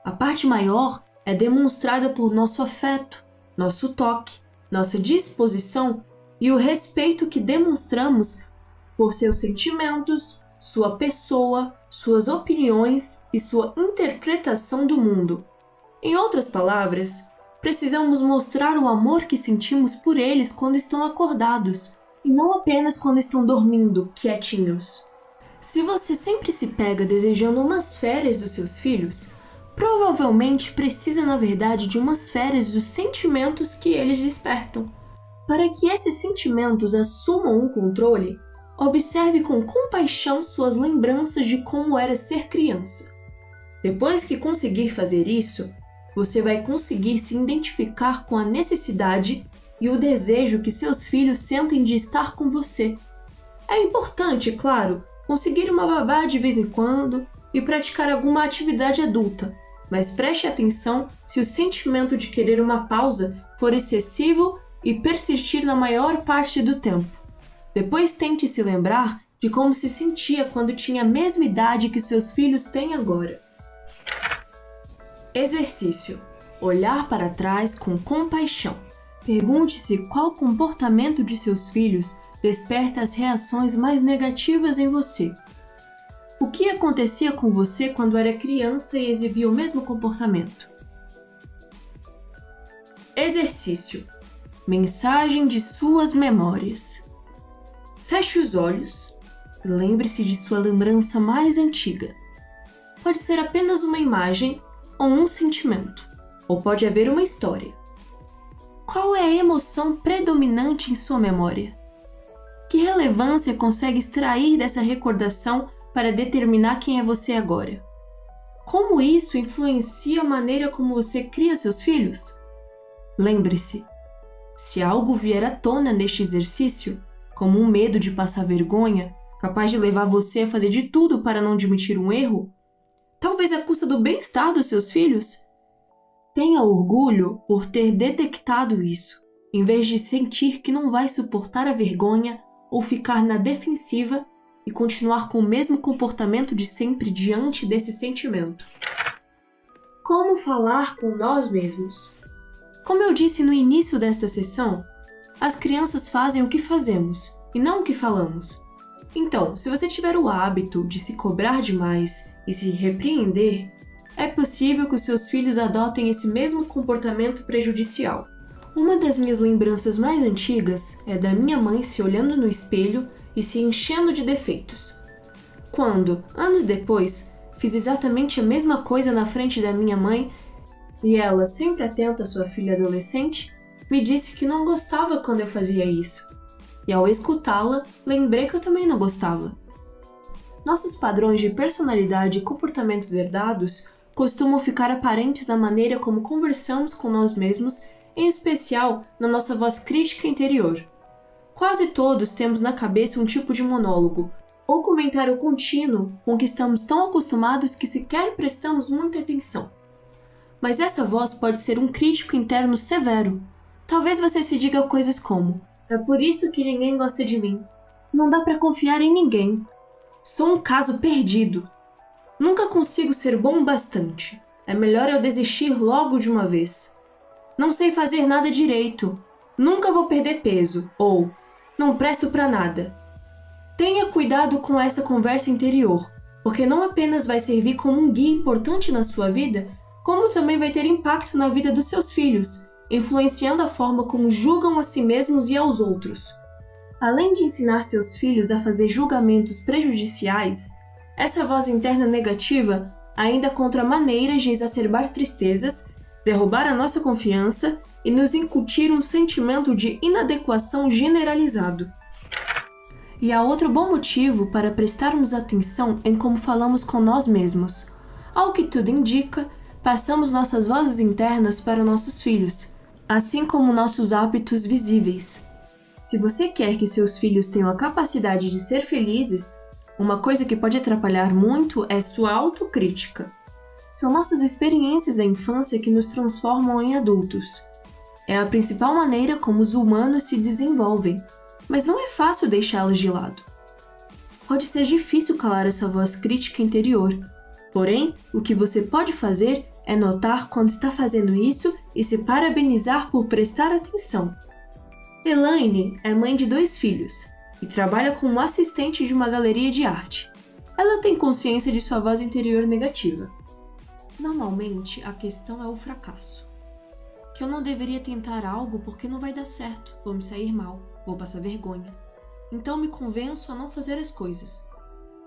A parte maior é demonstrada por nosso afeto, nosso toque, nossa disposição e o respeito que demonstramos por seus sentimentos, sua pessoa, suas opiniões e sua interpretação do mundo. Em outras palavras, precisamos mostrar o amor que sentimos por eles quando estão acordados, e não apenas quando estão dormindo, quietinhos. Se você sempre se pega desejando umas férias dos seus filhos, provavelmente precisa, na verdade, de umas férias dos sentimentos que eles despertam. Para que esses sentimentos assumam o controle, observe com compaixão suas lembranças de como era ser criança. Depois que conseguir fazer isso, você vai conseguir se identificar com a necessidade e o desejo que seus filhos sentem de estar com você. É importante, claro, conseguir uma babá de vez em quando e praticar alguma atividade adulta, mas preste atenção se o sentimento de querer uma pausa for excessivo e persistir na maior parte do tempo. Depois tente se lembrar de como se sentia quando tinha a mesma idade que seus filhos têm agora. Exercício: olhar para trás com compaixão. Pergunte-se qual comportamento de seus filhos desperta as reações mais negativas em você. O que acontecia com você quando era criança e exibia o mesmo comportamento? Exercício: mensagem de suas memórias. Feche os olhos e lembre-se de sua lembrança mais antiga. Pode ser apenas uma imagem ou um sentimento, ou pode haver uma história. Qual é a emoção predominante em sua memória? Que relevância consegue extrair dessa recordação para determinar quem é você agora? Como isso influencia a maneira como você cria seus filhos? Lembre-se, se algo vier à tona neste exercício, como um medo de passar vergonha, capaz de levar você a fazer de tudo para não admitir um erro, talvez à custa do bem-estar dos seus filhos, tenha orgulho por ter detectado isso, em vez de sentir que não vai suportar a vergonha ou ficar na defensiva e continuar com o mesmo comportamento de sempre diante desse sentimento. Como falar com nós mesmos? Como eu disse no início desta sessão, as crianças fazem o que fazemos e não o que falamos. Então, se você tiver o hábito de se cobrar demais e se repreender, é possível que os seus filhos adotem esse mesmo comportamento prejudicial. Uma das minhas lembranças mais antigas é da minha mãe se olhando no espelho e se enchendo de defeitos. Quando, anos depois, fiz exatamente a mesma coisa na frente da minha mãe e ela, sempre atenta à sua filha adolescente, me disse que não gostava quando eu fazia isso. E ao escutá-la, lembrei que eu também não gostava. Nossos padrões de personalidade e comportamentos herdados costumam ficar aparentes na maneira como conversamos com nós mesmos, em especial na nossa voz crítica interior. Quase todos temos na cabeça um tipo de monólogo, ou comentário contínuo com que estamos tão acostumados que sequer prestamos muita atenção. Mas essa voz pode ser um crítico interno severo. Talvez você se diga coisas como: é por isso que ninguém gosta de mim. Não dá para confiar em ninguém. Sou um caso perdido. Nunca consigo ser bom o bastante. É melhor eu desistir logo de uma vez. Não sei fazer nada direito. Nunca vou perder peso. Ou, não presto para nada. Tenha cuidado com essa conversa interior, porque não apenas vai servir como um guia importante na sua vida, como também vai ter impacto na vida dos seus filhos, influenciando a forma como julgam a si mesmos e aos outros. Além de ensinar seus filhos a fazer julgamentos prejudiciais, essa voz interna negativa ainda encontra maneiras de exacerbar tristezas, derrubar a nossa confiança e nos incutir um sentimento de inadequação generalizado. E há outro bom motivo para prestarmos atenção em como falamos com nós mesmos. Ao que tudo indica, passamos nossas vozes internas para nossos filhos, assim como nossos hábitos visíveis. Se você quer que seus filhos tenham a capacidade de ser felizes, uma coisa que pode atrapalhar muito é sua autocrítica. São nossas experiências da infância que nos transformam em adultos. É a principal maneira como os humanos se desenvolvem, mas não é fácil deixá-las de lado. Pode ser difícil calar essa voz crítica interior, porém, o que você pode fazer é notar quando está fazendo isso e se parabenizar por prestar atenção. Elaine é mãe de 2 filhos e trabalha como assistente de uma galeria de arte. Ela tem consciência de sua voz interior negativa. Normalmente, a questão é o fracasso. Que eu não deveria tentar algo porque não vai dar certo, vou me sair mal, vou passar vergonha. Então me convenço a não fazer as coisas.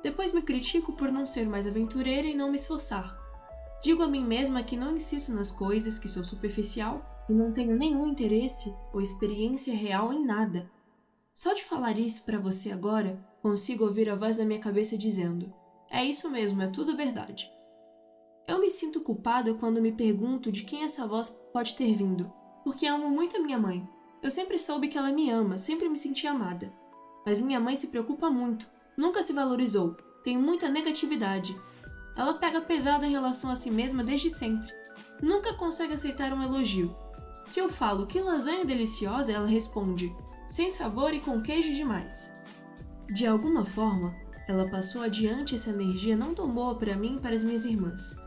Depois me critico por não ser mais aventureira e não me esforçar. Digo a mim mesma que não insisto nas coisas, que sou superficial e não tenho nenhum interesse ou experiência real em nada. Só de falar isso para você agora, consigo ouvir a voz da minha cabeça dizendo: é isso mesmo, é tudo verdade. Eu me sinto culpada quando me pergunto de quem essa voz pode ter vindo, porque amo muito a minha mãe. Eu sempre soube que ela me ama, sempre me senti amada. Mas minha mãe se preocupa muito, nunca se valorizou, tem muita negatividade. Ela pega pesado em relação a si mesma desde sempre. Nunca consegue aceitar um elogio. Se eu falo que lasanha é deliciosa, ela responde: sem sabor e com queijo demais. De alguma forma, ela passou adiante essa energia não tão boa para mim e para as minhas irmãs.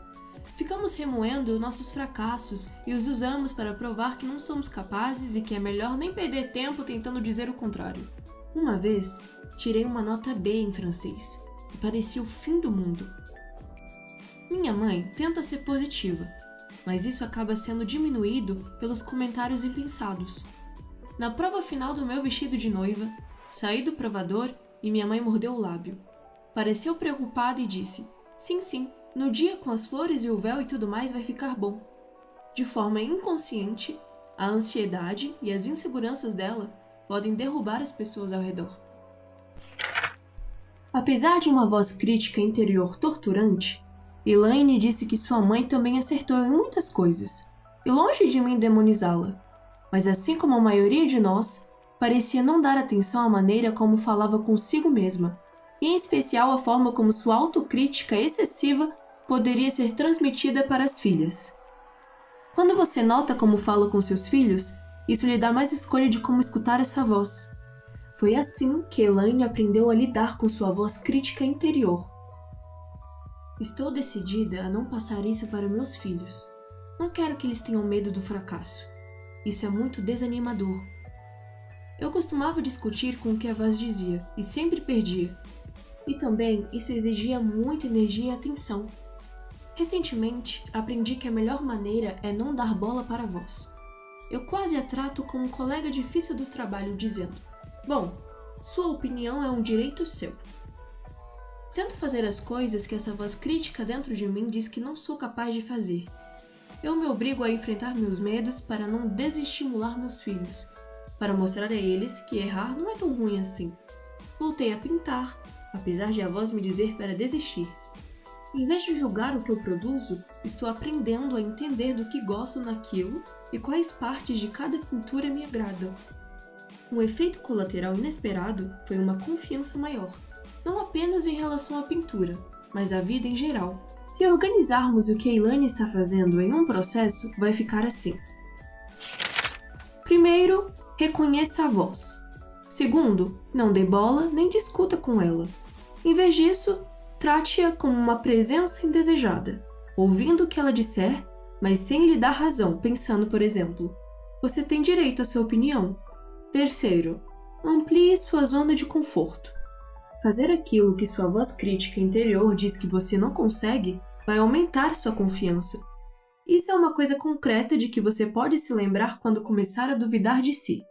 Ficamos remoendo nossos fracassos e os usamos para provar que não somos capazes e que é melhor nem perder tempo tentando dizer o contrário. Uma vez, tirei uma nota B em francês e parecia o fim do mundo. Minha mãe tenta ser positiva, mas isso acaba sendo diminuído pelos comentários impensados. Na prova final do meu vestido de noiva, saí do provador e minha mãe mordeu o lábio. Pareceu preocupada e disse: sim, no dia com as flores e o véu e tudo mais vai ficar bom. De forma inconsciente, a ansiedade e as inseguranças dela podem derrubar as pessoas ao redor. Apesar de uma voz crítica interior torturante, Elaine disse que sua mãe também acertou em muitas coisas, e longe de mim demonizá-la. Mas assim como a maioria de nós, parecia não dar atenção à maneira como falava consigo mesma, e em especial a forma como sua autocrítica excessiva poderia ser transmitida para as filhas. Quando você nota como fala com seus filhos, isso lhe dá mais escolha de como escutar essa voz. Foi assim que Elaine aprendeu a lidar com sua voz crítica interior. Estou decidida a não passar isso para meus filhos. Não quero que eles tenham medo do fracasso. Isso é muito desanimador. Eu costumava discutir com o que a voz dizia e sempre perdia. E também isso exigia muita energia e atenção. Recentemente, aprendi que a melhor maneira é não dar bola para a voz. Eu quase a trato como um colega difícil do trabalho dizendo: bom, sua opinião é um direito seu. Tento fazer as coisas que essa voz crítica dentro de mim diz que não sou capaz de fazer. Eu me obrigo a enfrentar meus medos para não desestimular meus filhos, para mostrar a eles que errar não é tão ruim assim. Voltei a pintar, apesar de a voz me dizer para desistir. Em vez de julgar o que eu produzo, estou aprendendo a entender do que gosto naquilo e quais partes de cada pintura me agradam. Um efeito colateral inesperado foi uma confiança maior, não apenas em relação à pintura, mas à vida em geral. Se organizarmos o que a Elaine está fazendo em um processo, vai ficar assim. Primeiro, reconheça a voz. Segundo, não dê bola nem discuta com ela. Em vez disso, trate-a como uma presença indesejada, ouvindo o que ela disser, mas sem lhe dar razão, pensando, por exemplo: você tem direito à sua opinião. Terceiro, amplie sua zona de conforto. Fazer aquilo que sua voz crítica interior diz que você não consegue vai aumentar sua confiança. Isso é uma coisa concreta de que você pode se lembrar quando começar a duvidar de si.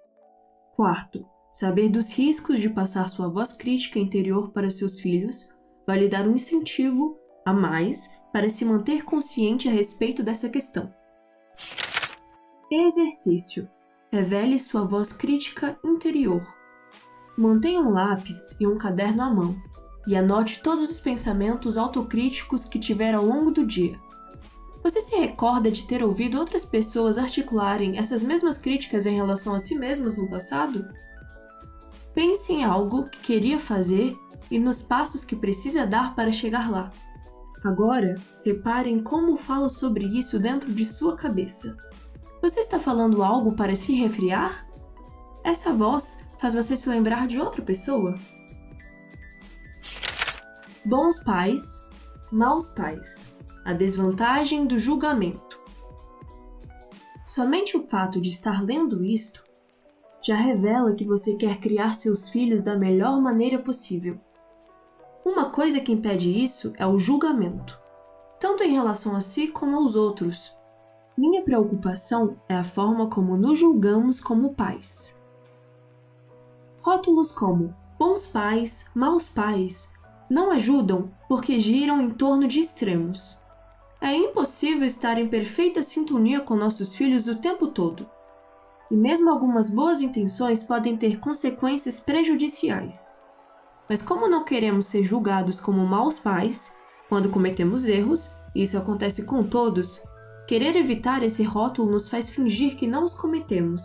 Quarto, saber dos riscos de passar sua voz crítica interior para seus filhos vai lhe dar um incentivo a mais para se manter consciente a respeito dessa questão. Exercício. Revele sua voz crítica interior. Mantenha um lápis e um caderno à mão e anote todos os pensamentos autocríticos que tiver ao longo do dia. Você se recorda de ter ouvido outras pessoas articularem essas mesmas críticas em relação a si mesmas no passado? Pense em algo que queria fazer e nos passos que precisa dar para chegar lá. Agora, repare em como fala sobre isso dentro de sua cabeça. Você está falando algo para se resfriar? Essa voz faz você se lembrar de outra pessoa? Bons pais, maus pais. A desvantagem do julgamento. Somente o fato de estar lendo isto já revela que você quer criar seus filhos da melhor maneira possível. Uma coisa que impede isso é o julgamento, tanto em relação a si como aos outros. Minha preocupação é a forma como nos julgamos como pais. Rótulos como bons pais, maus pais não ajudam porque giram em torno de extremos. É impossível estar em perfeita sintonia com nossos filhos o tempo todo. E mesmo algumas boas intenções podem ter consequências prejudiciais. Mas como não queremos ser julgados como maus pais, quando cometemos erros, e isso acontece com todos, querer evitar esse rótulo nos faz fingir que não os cometemos.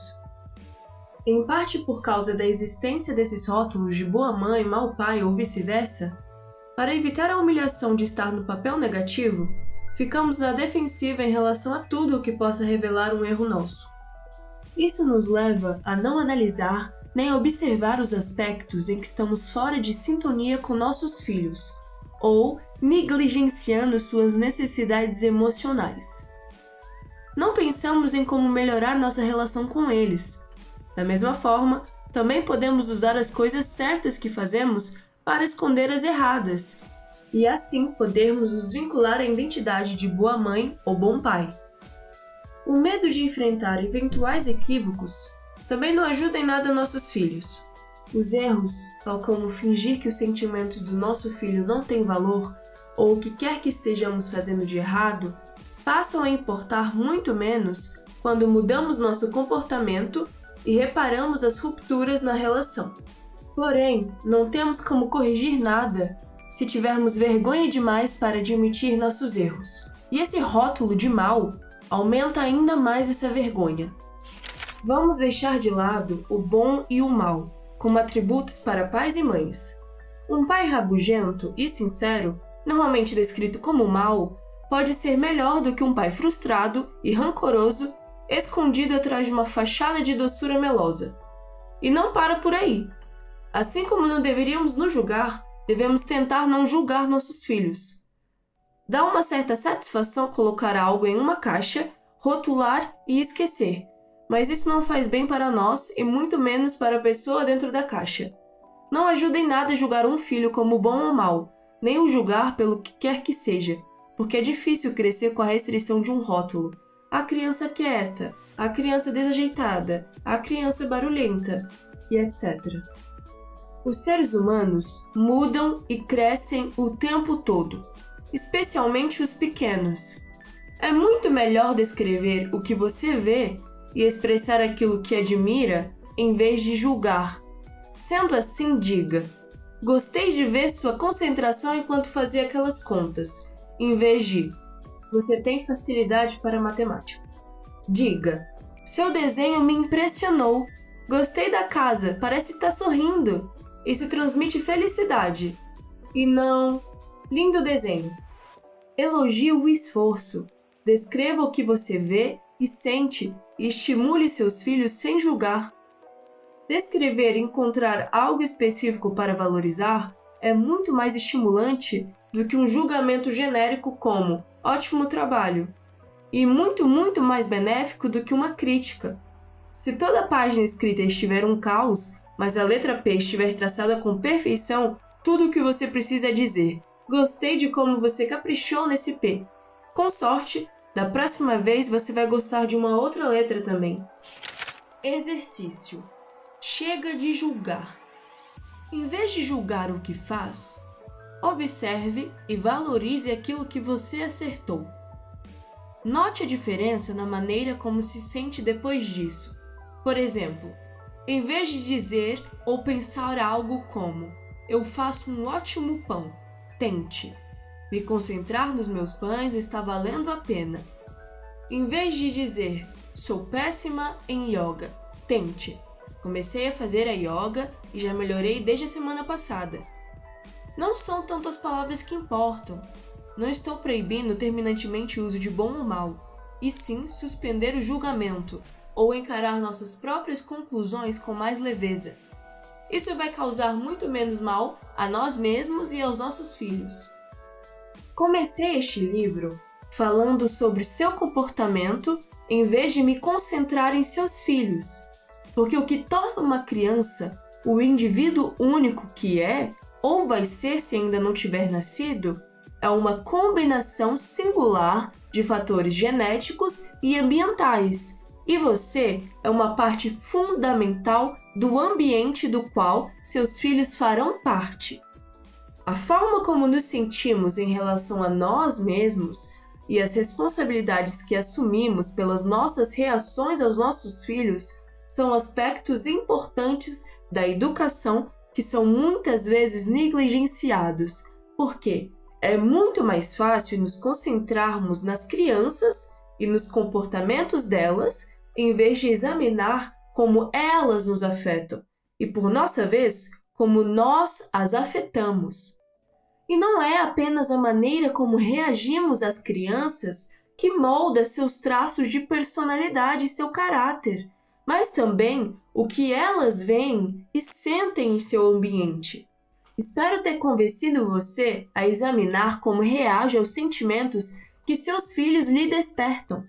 Em parte por causa da existência desses rótulos de boa mãe, mau pai ou vice-versa, para evitar a humilhação de estar no papel negativo, ficamos na defensiva em relação a tudo o que possa revelar um erro nosso. Isso nos leva a não analisar nem observar os aspectos em que estamos fora de sintonia com nossos filhos, ou negligenciando suas necessidades emocionais. Não pensamos em como melhorar nossa relação com eles. Da mesma forma, também podemos usar as coisas certas que fazemos para esconder as erradas, e assim podermos nos vincular à identidade de boa mãe ou bom pai. O medo de enfrentar eventuais equívocos também não ajuda em nada nossos filhos. Os erros, tal como fingir que os sentimentos do nosso filho não têm valor ou o que quer que estejamos fazendo de errado, passam a importar muito menos quando mudamos nosso comportamento e reparamos as rupturas na relação. Porém, não temos como corrigir nada se tivermos vergonha demais para admitir nossos erros. E esse rótulo de mal aumenta ainda mais essa vergonha. Vamos deixar de lado o bom e o mal, como atributos para pais e mães. Um pai rabugento e sincero, normalmente descrito como mal, pode ser melhor do que um pai frustrado e rancoroso, escondido atrás de uma fachada de doçura melosa. E não para por aí. Assim como não deveríamos nos julgar, devemos tentar não julgar nossos filhos. Dá uma certa satisfação colocar algo em uma caixa, rotular e esquecer, mas isso não faz bem para nós e muito menos para a pessoa dentro da caixa. Não ajuda em nada julgar um filho como bom ou mau, nem o julgar pelo que quer que seja, porque é difícil crescer com a restrição de um rótulo. A criança quieta, a criança desajeitada, a criança barulhenta, e etc. Os seres humanos mudam e crescem o tempo todo, especialmente os pequenos. É muito melhor descrever o que você vê e expressar aquilo que admira em vez de julgar. Sendo assim, diga: gostei de ver sua concentração enquanto fazia aquelas contas, em vez de: você tem facilidade para matemática. Diga: seu desenho me impressionou. Gostei da casa, parece estar sorrindo. Isso transmite felicidade. E não: lindo desenho. Elogie o esforço. Descreva o que você vê e sente e estimule seus filhos sem julgar. Descrever e encontrar algo específico para valorizar é muito mais estimulante do que um julgamento genérico como ótimo trabalho, e muito mais benéfico do que uma crítica. Se toda a página escrita estiver um caos, mas a letra P estiver traçada com perfeição, tudo o que você precisa é dizer: gostei de como você caprichou nesse P. Com sorte, da próxima vez você vai gostar de uma outra letra também. Exercício. Chega de julgar. Em vez de julgar o que faz, observe e valorize aquilo que você acertou. Note a diferença na maneira como se sente depois disso. Por exemplo, Em vez de dizer ou pensar algo como "eu faço um ótimo pão", tente: "me concentrar nos meus pães está valendo a pena". Em vez de dizer "sou péssima em yoga", tente: "comecei a fazer a yoga e já melhorei desde a semana passada". Não são tanto as palavras que importam. Não estou proibindo terminantemente o uso de bom ou mal, e sim suspender o julgamento ou encarar nossas próprias conclusões com mais leveza. Isso vai causar muito menos mal a nós mesmos e aos nossos filhos. Comecei este livro falando sobre seu comportamento em vez de me concentrar em seus filhos, porque o que torna uma criança o indivíduo único que é, ou vai ser se ainda não tiver nascido, é uma combinação singular de fatores genéticos e ambientais, e você é uma parte fundamental do ambiente do qual seus filhos farão parte. A forma como nos sentimos em relação a nós mesmos e as responsabilidades que assumimos pelas nossas reações aos nossos filhos são aspectos importantes da educação que são muitas vezes negligenciados, porque é muito mais fácil nos concentrarmos nas crianças e nos comportamentos delas, em vez de examinar como elas nos afetam e, por nossa vez, como nós as afetamos. E não é apenas a maneira como reagimos às crianças que molda seus traços de personalidade e seu caráter, mas também o que elas veem e sentem em seu ambiente. Espero ter convencido você a examinar como reage aos sentimentos que seus filhos lhe despertam.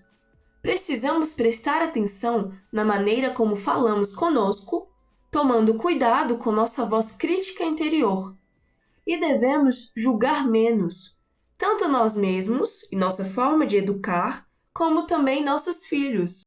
Precisamos prestar atenção na maneira como falamos conosco, tomando cuidado com nossa voz crítica interior. E devemos julgar menos, tanto nós mesmos e nossa forma de educar, como também nossos filhos.